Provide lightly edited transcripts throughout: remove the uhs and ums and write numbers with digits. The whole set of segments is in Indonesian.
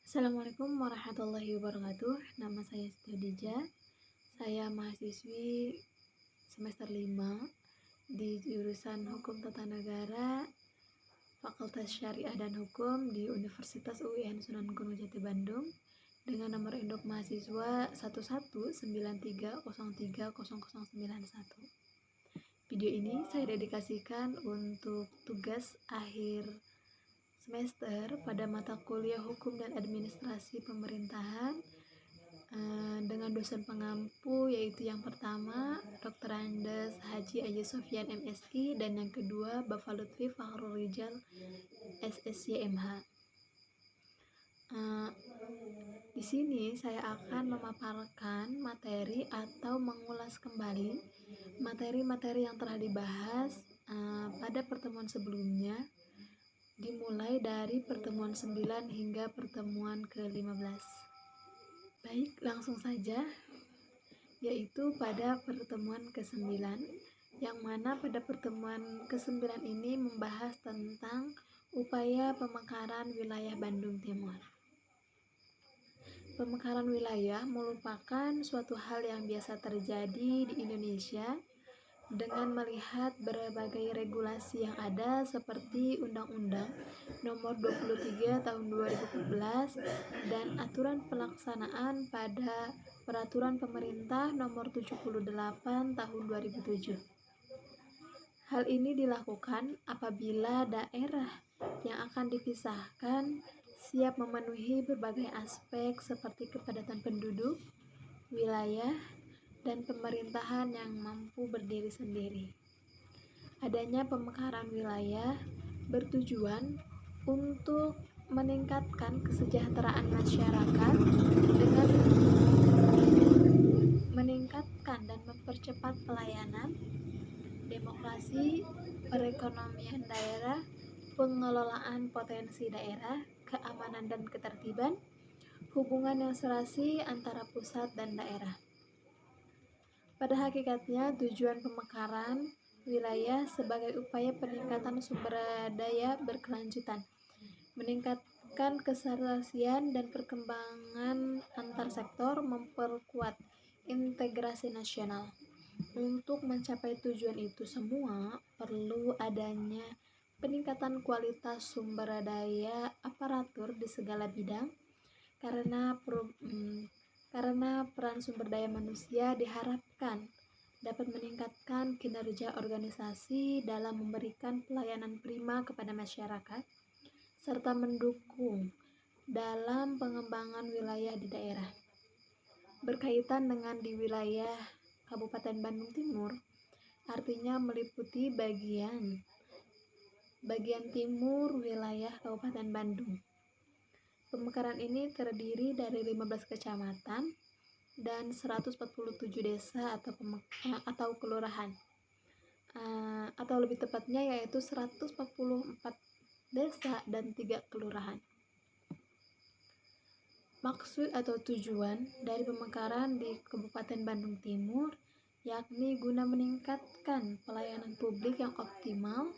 Assalamualaikum warahmatullahi wabarakatuh. Nama saya Siti. Saya mahasiswi semester 5 di jurusan Hukum Tata Negara, Fakultas Syariah dan Hukum di Universitas UIN Sunan Gunung Jati Bandung dengan nomor induk mahasiswa 1193030091. Video ini saya dedikasikan untuk tugas akhir semester pada mata kuliah Hukum dan Administrasi Pemerintahan dengan dosen pengampu, yaitu yang pertama Dr. Andes Haji Aji Sofyan MSI dan yang kedua Bapak Lutfi Fakhrul Rijal SSY MH. Di sini saya akan memaparkan materi atau mengulas kembali materi-materi yang telah dibahas pada pertemuan sebelumnya, dimulai dari pertemuan 9 hingga pertemuan ke-15. Baik, langsung saja, yaitu pada pertemuan ke-9, yang mana pada pertemuan ke-9 ini membahas tentang upaya pemekaran wilayah Bandung Timur. Pemekaran wilayah merupakan suatu hal yang biasa terjadi di Indonesia dengan melihat berbagai regulasi yang ada seperti Undang-Undang Nomor 23 Tahun 2014 dan aturan pelaksanaan pada Peraturan Pemerintah Nomor 78 Tahun 2007. Hal ini dilakukan apabila daerah yang akan dipisahkan siap memenuhi berbagai aspek seperti kepadatan penduduk, wilayah, dan pemerintahan yang mampu berdiri sendiri. Adanya pemekaran wilayah bertujuan untuk meningkatkan kesejahteraan masyarakat dengan meningkatkan dan mempercepat pelayanan, demokrasi, perekonomian daerah, pengelolaan potensi daerah, keamanan dan ketertiban, hubungan yang serasi antara pusat dan daerah. Pada hakikatnya, tujuan pemekaran wilayah sebagai upaya peningkatan sumber daya berkelanjutan, meningkatkan keserasian dan perkembangan antar sektor, memperkuat integrasi nasional. Untuk mencapai tujuan itu semua, perlu adanya peningkatan kualitas sumber daya aparatur di segala bidang, karena peran sumber daya manusia diharapkan dapat meningkatkan kinerja organisasi dalam memberikan pelayanan prima kepada masyarakat, serta mendukung dalam pengembangan wilayah di daerah. Berkaitan dengan di wilayah Kabupaten Bandung Timur, artinya meliputi bagian timur wilayah Kabupaten Bandung. Pemekaran ini terdiri dari 15 kecamatan dan 147 desa atau kelurahan. Atau lebih tepatnya yaitu 144 desa dan 3 kelurahan. Maksud atau tujuan dari pemekaran di Kabupaten Bandung Timur yakni guna meningkatkan pelayanan publik yang optimal,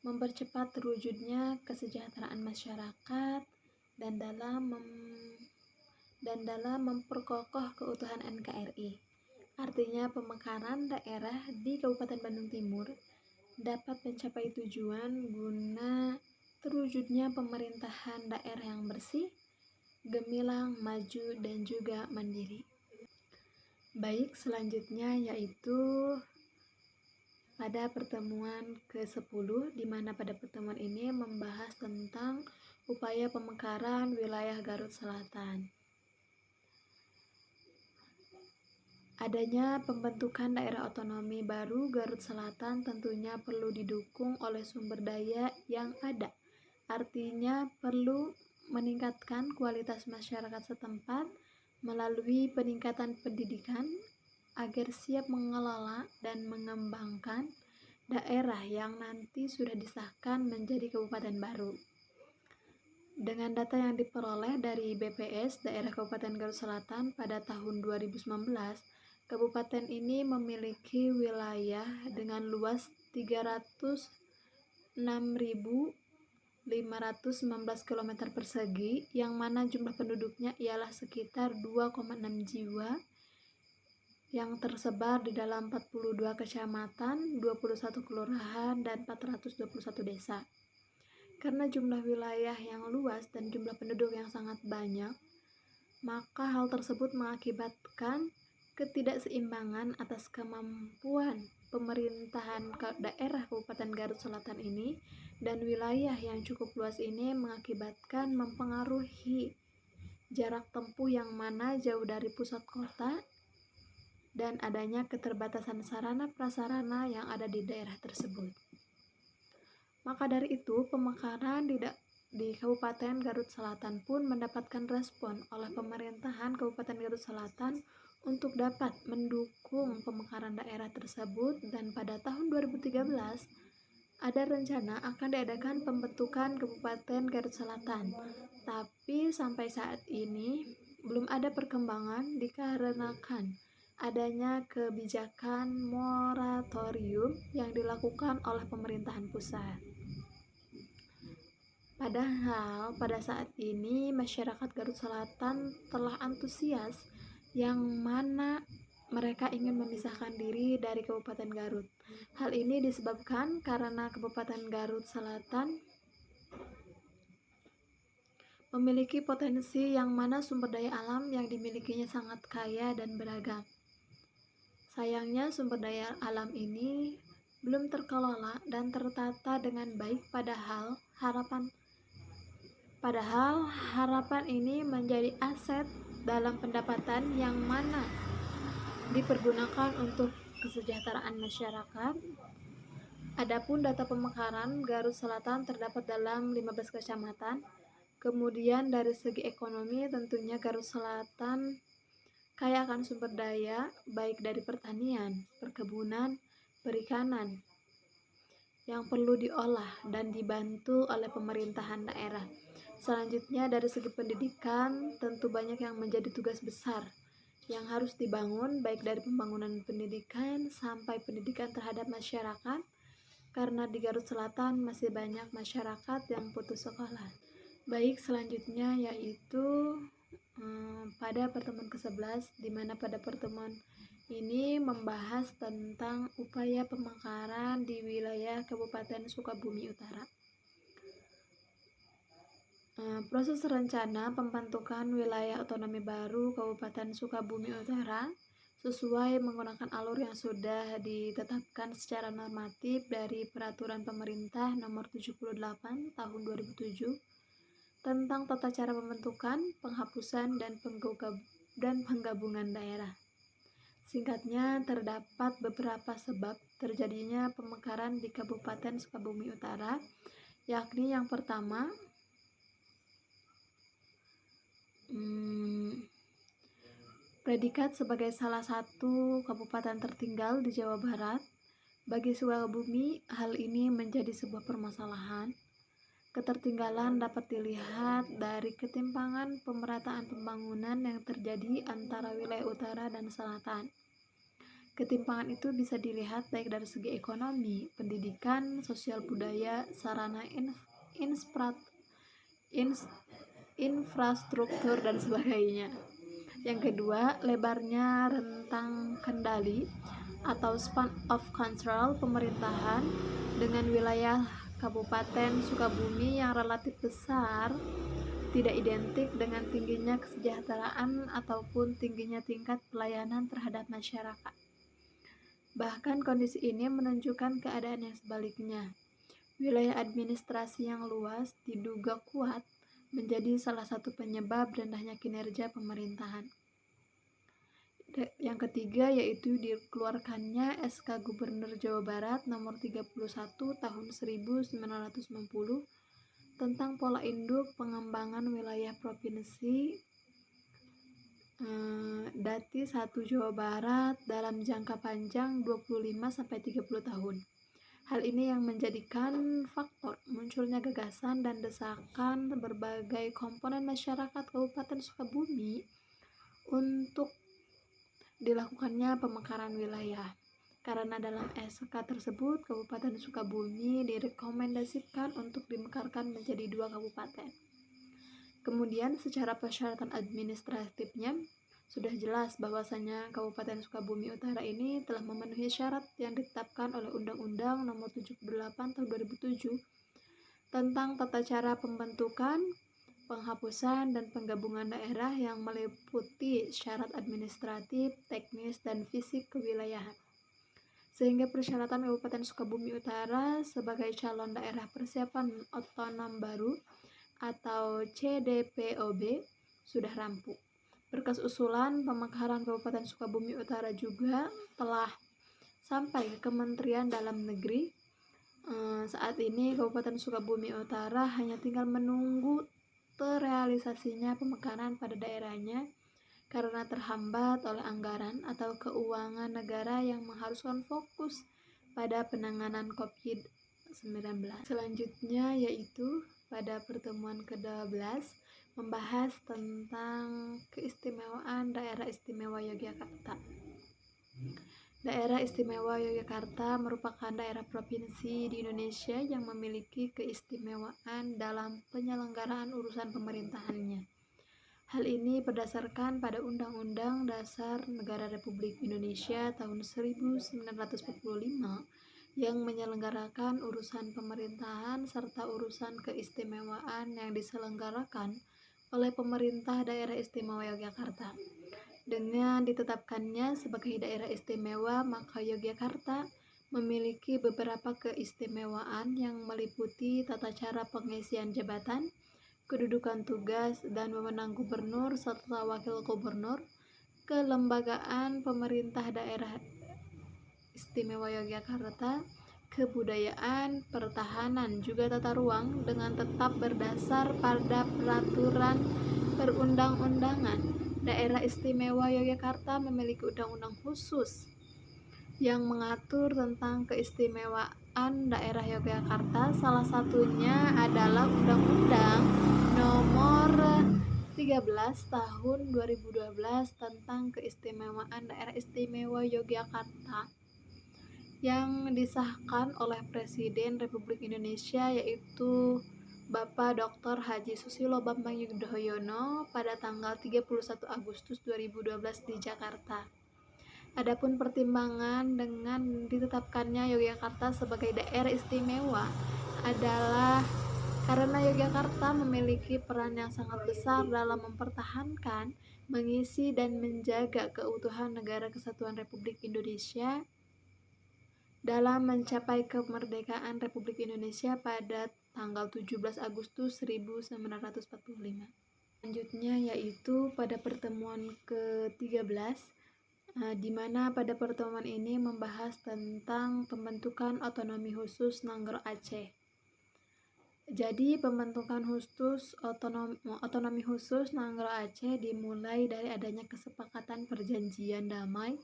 mempercepat terwujudnya kesejahteraan masyarakat, dan dalam memperkokoh keutuhan NKRI. Artinya pemekaran daerah di Kabupaten Bandung Timur dapat mencapai tujuan guna terwujudnya pemerintahan daerah yang bersih, gemilang, maju, dan juga mandiri. Baik, selanjutnya yaitu pada pertemuan ke-10, di mana pada pertemuan ini membahas tentang upaya pemekaran wilayah Garut Selatan. Adanya pembentukan daerah otonomi baru Garut Selatan tentunya perlu didukung oleh sumber daya yang ada. Artinya perlu meningkatkan kualitas masyarakat setempat melalui peningkatan pendidikan agar siap mengelola dan mengembangkan daerah yang nanti sudah disahkan menjadi kabupaten baru. Dengan data yang diperoleh dari BPS daerah Kabupaten Garut Selatan pada tahun 2019, kabupaten ini memiliki wilayah dengan luas 306.000 519 km persegi, yang mana jumlah penduduknya ialah sekitar 2,6 jiwa, yang tersebar di dalam 42 kecamatan, 21 kelurahan, dan 421 desa. Karena jumlah wilayah yang luas dan jumlah penduduk yang sangat banyak, maka hal tersebut mengakibatkan ketidakseimbangan atas kemampuan pemerintahan daerah Kabupaten Garut Selatan ini, dan wilayah yang cukup luas ini mengakibatkan mempengaruhi jarak tempuh yang mana jauh dari pusat kota dan adanya keterbatasan sarana prasarana yang ada di daerah tersebut. Maka dari itu, pemekaran di Kabupaten Garut Selatan pun mendapatkan respon oleh pemerintahan Kabupaten Garut Selatan untuk dapat mendukung pemekaran daerah tersebut, dan pada tahun 2013 ada rencana akan diadakan pembentukan Kabupaten Garut Selatan. Tapi sampai saat ini belum ada perkembangan dikarenakan adanya kebijakan moratorium yang dilakukan oleh pemerintahan pusat. Padahal pada saat ini masyarakat Garut Selatan telah antusias yang mana mereka ingin memisahkan diri dari Kabupaten Garut. Hal ini disebabkan karena Kabupaten Garut Selatan memiliki potensi yang mana sumber daya alam yang dimilikinya sangat kaya dan beragam. Sayangnya sumber daya alam ini belum terkelola dan tertata dengan baik, padahal harapan ini menjadi aset dalam pendapatan yang mana dipergunakan untuk kesejahteraan masyarakat. Adapun data pemekaran Garut Selatan terdapat dalam 15 kecamatan. Kemudian dari segi ekonomi tentunya Garut Selatan kaya akan sumber daya baik dari pertanian, perkebunan, perikanan yang perlu diolah dan dibantu oleh pemerintahan daerah. Selanjutnya dari segi pendidikan tentu banyak yang menjadi tugas besar yang harus dibangun, baik dari pembangunan pendidikan sampai pendidikan terhadap masyarakat, karena di Garut Selatan masih banyak masyarakat yang putus sekolah. Baik, selanjutnya yaitu pada pertemuan ke-11, di mana pada pertemuan ini membahas tentang upaya pemekaran di wilayah Kabupaten Sukabumi Utara. Proses rencana pembentukan wilayah otonomi baru Kabupaten Sukabumi Utara sesuai menggunakan alur yang sudah ditetapkan secara normatif dari Peraturan Pemerintah Nomor 78 Tahun 2007 tentang tata cara pembentukan, penghapusan, dan penggabungan daerah. Singkatnya, terdapat beberapa sebab terjadinya pemekaran di Kabupaten Sukabumi Utara, yakni yang pertama, predikat sebagai salah satu kabupaten tertinggal di Jawa Barat. Bagi Sukabumi, hal ini menjadi sebuah permasalahan. Ketertinggalan dapat dilihat dari ketimpangan pemerataan pembangunan yang terjadi antara wilayah utara dan selatan. Ketimpangan itu bisa dilihat baik dari segi ekonomi, pendidikan, sosial budaya, sarana infrastruktur, dan sebagainya. Yang kedua, lebarnya rentang kendali atau span of control pemerintahan dengan wilayah Kabupaten Sukabumi yang relatif besar tidak identik dengan tingginya kesejahteraan ataupun tingginya tingkat pelayanan terhadap masyarakat. Bahkan kondisi ini menunjukkan keadaan yang sebaliknya. Wilayah administrasi yang luas diduga kuat menjadi salah satu penyebab rendahnya kinerja pemerintahan. Yang ketiga yaitu dikeluarkannya SK Gubernur Jawa Barat nomor 31 tahun 1990 tentang pola induk pengembangan wilayah provinsi Dati 1 Jawa Barat dalam jangka panjang 25-30 tahun. Hal ini yang menjadikan faktor munculnya gagasan dan desakan berbagai komponen masyarakat Kabupaten Sukabumi untuk dilakukannya pemekaran wilayah. Karena dalam SK tersebut, Kabupaten Sukabumi direkomendasikan untuk dimekarkan menjadi 2 kabupaten. Kemudian secara persyaratan administratifnya sudah jelas bahwasanya Kabupaten Sukabumi Utara ini telah memenuhi syarat yang ditetapkan oleh Undang-Undang Nomor 78 Tahun 2007 tentang tata cara pembentukan, penghapusan, dan penggabungan daerah yang meliputi syarat administratif, teknis, dan fisik kewilayahan. Sehingga persyaratan Kabupaten Sukabumi Utara sebagai calon daerah persiapan otonom baru atau CDPOB sudah rampung. Berkas usulan pemekaran Kabupaten Sukabumi Utara juga telah sampai ke Kementerian Dalam Negeri. Saat ini Kabupaten Sukabumi Utara hanya tinggal menunggu terrealisasinya pemekaran pada daerahnya karena terhambat oleh anggaran atau keuangan negara yang mengharuskan fokus pada penanganan COVID-19. Selanjutnya yaitu pada pertemuan ke-12 membahas tentang keistimewaan Daerah Istimewa Yogyakarta. Daerah Istimewa Yogyakarta merupakan daerah provinsi di Indonesia yang memiliki keistimewaan dalam penyelenggaraan urusan pemerintahannya. Hal ini berdasarkan pada Undang-Undang Dasar Negara Republik Indonesia tahun 1945 yang menyelenggarakan urusan pemerintahan serta urusan keistimewaan yang diselenggarakan oleh pemerintah Daerah Istimewa Yogyakarta. Dengan ditetapkannya sebagai daerah istimewa, maka Yogyakarta memiliki beberapa keistimewaan yang meliputi tata cara pengisian jabatan, kedudukan tugas dan wewenang gubernur serta wakil gubernur, kelembagaan pemerintah daerah istimewa Yogyakarta, kebudayaan, pertahanan, juga tata ruang dengan tetap berdasar pada peraturan perundang-undangan. Daerah istimewa Yogyakarta memiliki undang-undang khusus yang mengatur tentang keistimewaan daerah Yogyakarta. Salah satunya adalah Undang-Undang Nomor 13 Tahun 2012 tentang keistimewaan Daerah Istimewa Yogyakarta yang disahkan oleh Presiden Republik Indonesia yaitu Bapak Dr. Haji Susilo Bambang Yudhoyono pada tanggal 31 Agustus 2012 di Jakarta. Adapun pertimbangan dengan ditetapkannya Yogyakarta sebagai daerah istimewa adalah karena Yogyakarta memiliki peran yang sangat besar dalam mempertahankan, mengisi, dan menjaga keutuhan Negara Kesatuan Republik Indonesia dalam mencapai kemerdekaan Republik Indonesia pada tanggal 17 Agustus 1945. Selanjutnya yaitu pada pertemuan ke-13, di mana pada pertemuan ini membahas tentang pembentukan otonomi khusus Nanggro Aceh. Jadi pembentukan otonomi khusus Nanggro Aceh dimulai dari adanya kesepakatan perjanjian damai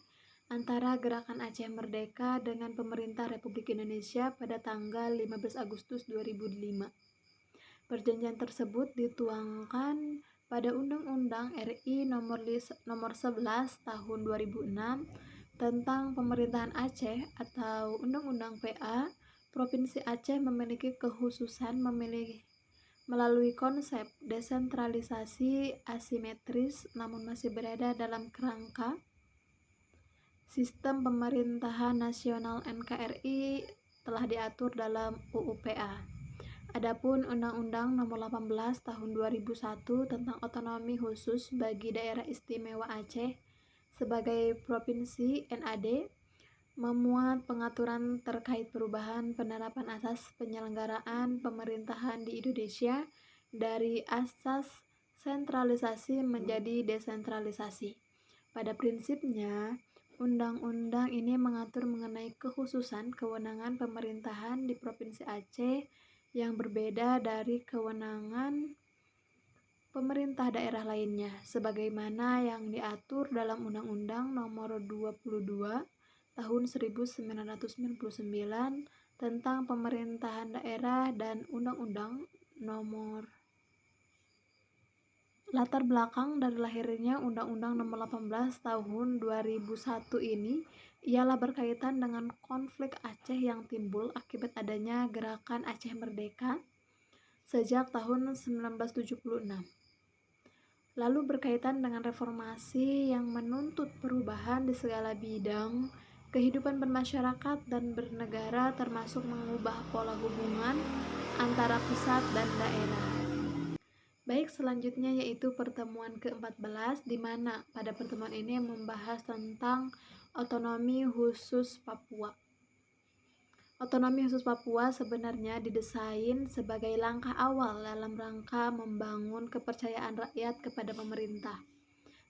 antara Gerakan Aceh Merdeka dengan pemerintah Republik Indonesia pada tanggal 15 Agustus 2005. Perjanjian tersebut dituangkan pada Undang-Undang RI Nomor 11 Tahun 2006 tentang Pemerintahan Aceh atau Undang-Undang PA. Provinsi Aceh memiliki kekhususan melalui konsep desentralisasi asimetris namun masih berada dalam kerangka sistem pemerintahan nasional. NKRI telah diatur dalam UU-PA. Adapun Undang-Undang Nomor 18 Tahun 2001 tentang otonomi khusus bagi Daerah Istimewa Aceh sebagai provinsi (NAD) memuat pengaturan terkait perubahan penerapan asas penyelenggaraan pemerintahan di Indonesia dari asas sentralisasi menjadi desentralisasi. Pada prinsipnya, undang-undang ini mengatur mengenai kekhususan kewenangan pemerintahan di Provinsi Aceh yang berbeda dari kewenangan pemerintah daerah lainnya, sebagaimana yang diatur dalam Undang-Undang Nomor 22 Tahun 1999 tentang Pemerintahan Daerah dan Undang-Undang Nomor Latar belakang dari lahirnya Undang-Undang Nomor 18 Tahun 2001 ini ialah berkaitan dengan konflik Aceh yang timbul akibat adanya gerakan Aceh Merdeka sejak tahun 1976. Lalu berkaitan dengan reformasi yang menuntut perubahan di segala bidang kehidupan bermasyarakat dan bernegara, termasuk mengubah pola hubungan antara pusat dan daerah. Baik, selanjutnya yaitu pertemuan ke-14, di mana pada pertemuan ini membahas tentang otonomi khusus Papua. Otonomi khusus Papua sebenarnya didesain sebagai langkah awal dalam rangka membangun kepercayaan rakyat kepada pemerintah,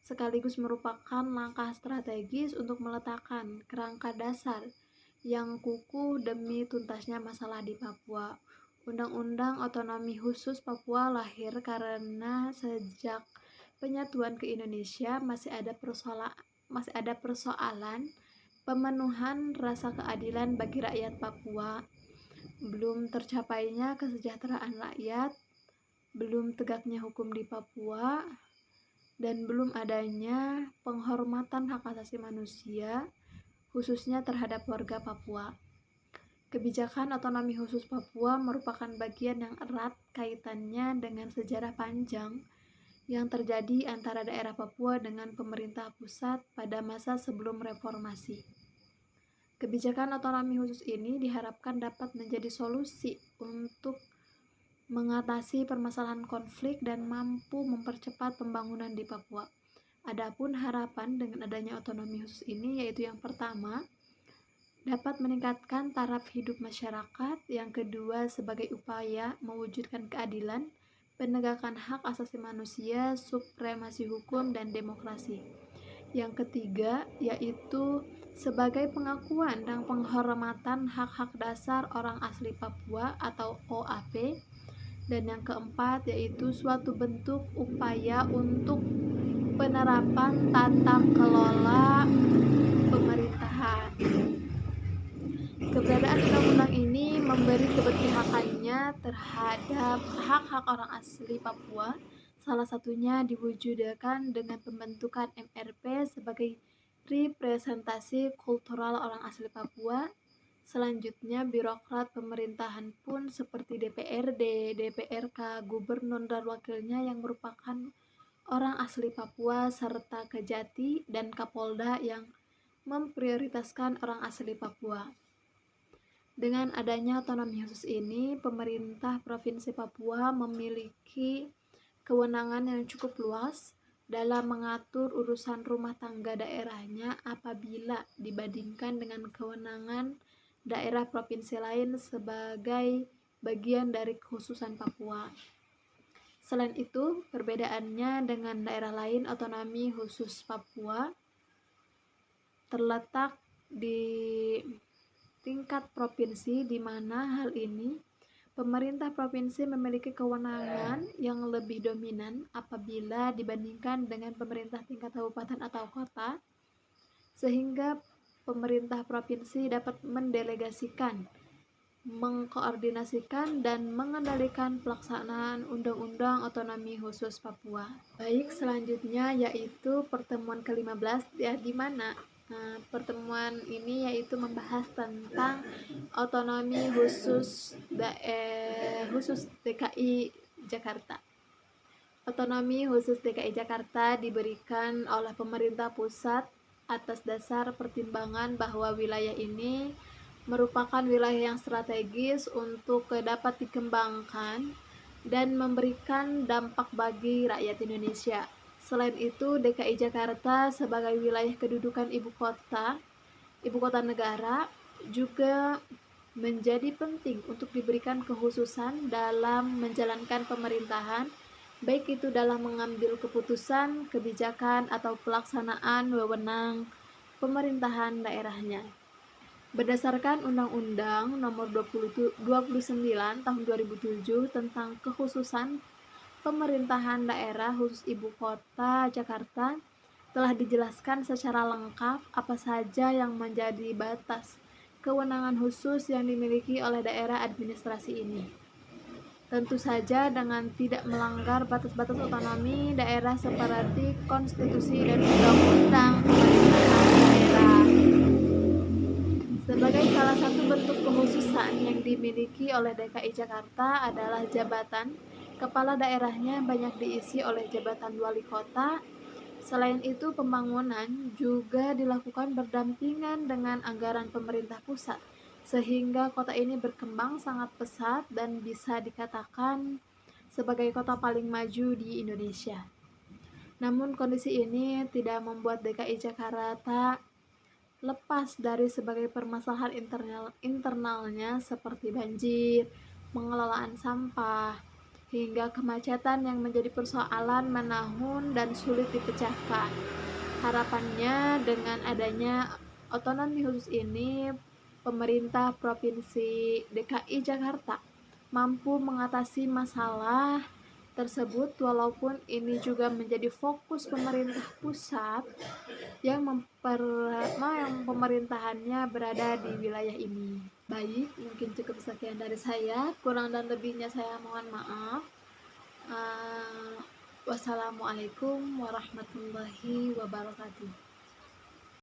sekaligus merupakan langkah strategis untuk meletakkan kerangka dasar yang kukuh demi tuntasnya masalah di Papua. Undang-Undang Otonomi Khusus Papua lahir karena sejak penyatuan ke Indonesia masih ada persoalan pemenuhan rasa keadilan bagi rakyat Papua, belum tercapainya kesejahteraan rakyat, belum tegaknya hukum di Papua, dan belum adanya penghormatan hak asasi manusia, khususnya terhadap warga Papua. Kebijakan otonomi khusus Papua merupakan bagian yang erat kaitannya dengan sejarah panjang yang terjadi antara daerah Papua dengan pemerintah pusat pada masa sebelum reformasi. Kebijakan otonomi khusus ini diharapkan dapat menjadi solusi untuk mengatasi permasalahan konflik dan mampu mempercepat pembangunan di Papua. Adapun harapan dengan adanya otonomi khusus ini yaitu yang pertama, dapat meningkatkan taraf hidup masyarakat, yang kedua sebagai upaya mewujudkan keadilan, penegakan hak asasi manusia, supremasi hukum, dan demokrasi. Yang ketiga yaitu sebagai pengakuan dan penghormatan hak-hak dasar orang asli Papua atau OAP, dan yang keempat yaitu suatu bentuk upaya untuk penerapan tata kelola pemerintahan. Keberadaan undang-undang ini memberi keberpihakannya terhadap hak-hak orang asli Papua, salah satunya diwujudkan dengan pembentukan MRP sebagai representasi kultural orang asli Papua. Selanjutnya, birokrat pemerintahan pun seperti DPRD, DPRK, gubernur dan wakilnya yang merupakan orang asli Papua, serta Kejati dan Kapolda yang memprioritaskan orang asli Papua. Dengan adanya otonomi khusus ini, pemerintah Provinsi Papua memiliki kewenangan yang cukup luas dalam mengatur urusan rumah tangga daerahnya apabila dibandingkan dengan kewenangan daerah provinsi lain sebagai bagian dari kekhususan Papua. Selain itu, perbedaannya dengan daerah lain, otonomi khusus Papua terletak di tingkat provinsi, di mana hal ini pemerintah provinsi memiliki kewenangan yang lebih dominan apabila dibandingkan dengan pemerintah tingkat kabupaten atau kota, sehingga pemerintah provinsi dapat mendelegasikan, mengkoordinasikan, dan mengendalikan pelaksanaan Undang-Undang Otonomi Khusus Papua. Baik, selanjutnya yaitu pertemuan ke-15, ya, di mana pertemuan ini yaitu membahas tentang otonomi khusus DKI Jakarta. Otonomi khusus DKI Jakarta diberikan oleh pemerintah pusat atas dasar pertimbangan bahwa wilayah ini merupakan wilayah yang strategis untuk dapat dikembangkan dan memberikan dampak bagi rakyat Indonesia. Selain itu, DKI Jakarta sebagai wilayah kedudukan ibu kota negara juga menjadi penting untuk diberikan kekhususan dalam menjalankan pemerintahan, baik itu dalam mengambil keputusan, kebijakan, atau pelaksanaan wewenang pemerintahan daerahnya. Berdasarkan Undang-Undang Nomor 29 Tahun 2007 tentang kekhususan pemerintahan daerah khusus ibu kota Jakarta, telah dijelaskan secara lengkap apa saja yang menjadi batas kewenangan khusus yang dimiliki oleh daerah administrasi ini. Tentu saja dengan tidak melanggar batas-batas otonomi daerah seperti konstitusi dan undang-undang pemerintahan daerah. Sebagai salah satu bentuk kekhususan yang dimiliki oleh DKI Jakarta adalah jabatan kepala daerahnya banyak diisi oleh jabatan wali kota. Selain itu, pembangunan juga dilakukan berdampingan dengan anggaran pemerintah pusat, sehingga kota ini berkembang sangat pesat dan bisa dikatakan sebagai kota paling maju di Indonesia. Namun kondisi ini tidak membuat DKI Jakarta lepas dari sebagai permasalahan internalnya seperti banjir, pengelolaan sampah, hingga kemacetan yang menjadi persoalan menahun dan sulit dipecahkan. Harapannya dengan adanya otonomi khusus ini, pemerintah Provinsi DKI Jakarta mampu mengatasi masalah tersebut, walaupun ini juga menjadi fokus pemerintah pusat yang pemerintahannya berada di wilayah ini. Baik, mungkin cukup sekian dari saya. Kurang dan lebihnya saya mohon maaf. Wassalamualaikum warahmatullahi wabarakatuh.